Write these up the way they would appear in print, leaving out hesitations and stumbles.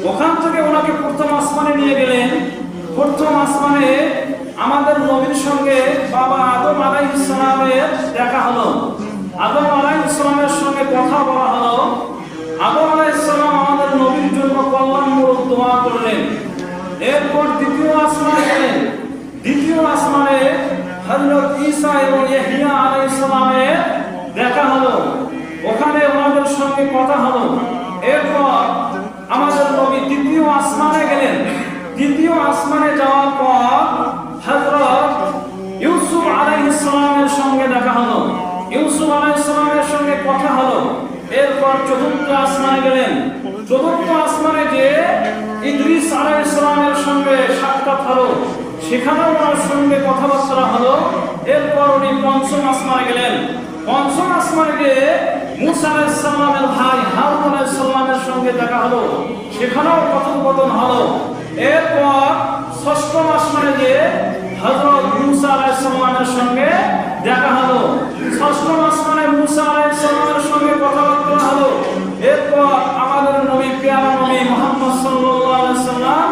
ওখান থেকে ওনাকে প্রথম আসমানে নিয়ে গেলেন। প্রথম আসমানে আমাদের নবীর সঙ্গে বাবা আদম আলাইহিস সালামের দেখা হলো। আদম আলাইহিস সালামের সঙ্গে কথা বলা হলো। আদম আলাইহিস সালাম আমাদের নবীর জন্য কল্যাণমূলক দোয়া করলেন। এরপর দ্বিতীয় আসমানে গেলেন। দ্বিতীয় আসমানে হযরত ঈসা এবং ইয়াহইয়া আলাইহিস সালামের দেখা হলো। ওখানে ওনাদের সঙ্গে কথা হলো। এরপর আমাদের নবী তৃতীয় আসমানে গেলেন। তৃতীয় আসমানে যাওয়ার পর হযরত ইউসুফ আলাইহিস সালামের সঙ্গে দেখা হলো। ইউসুফ আলাইহিস সালামের সঙ্গে কথা হলো। এরপর চতুর্থ আসমানে গেলেন। চতুর্থ আসমানে যে ইদ্রিস আলাইহিস সালামের সঙ্গে সাক্ষাৎ হলো, সেখানেও ওনার সঙ্গে কথাবার্তা হলো। এরপর উনি পঞ্চম আসমানে গেলেন। পঞ্চম আসমানে গিয়ে মুসা আলাইহিস সালামের ভাই হারুন আলাইহিস সালামের সঙ্গে দেখা হলো, সেখানেও কথোপকথন হলো। এরপর ষষ্ঠম আসমানে গিয়ে হযরত মুসা আলাইহিস সালামের সঙ্গে দেখা হলো। ষষ্ঠম আসমানে মুসা আলাইহিস সালামের সঙ্গে কথাবার্তা হলো। এরপর আমাদের নবী প্রিয় নবী মুহাম্মদ সাল্লাল্লাহু আলাইহি সাল্লাম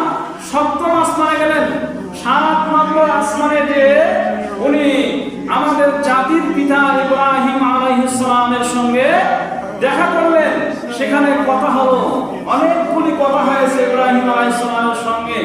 সপ্তম আসমানে গেলেন। 7 নম্বর আসমানে যে উনি আমাদের জাতির পিতা ইব্রাহিম আলাইহিস সালামের সঙ্গে দেখা করলেন, সেখানে কথা হলো। অনেকগুলি কথা হয়েছে ইব্রাহিম আলাইহিস সালামের সঙ্গে।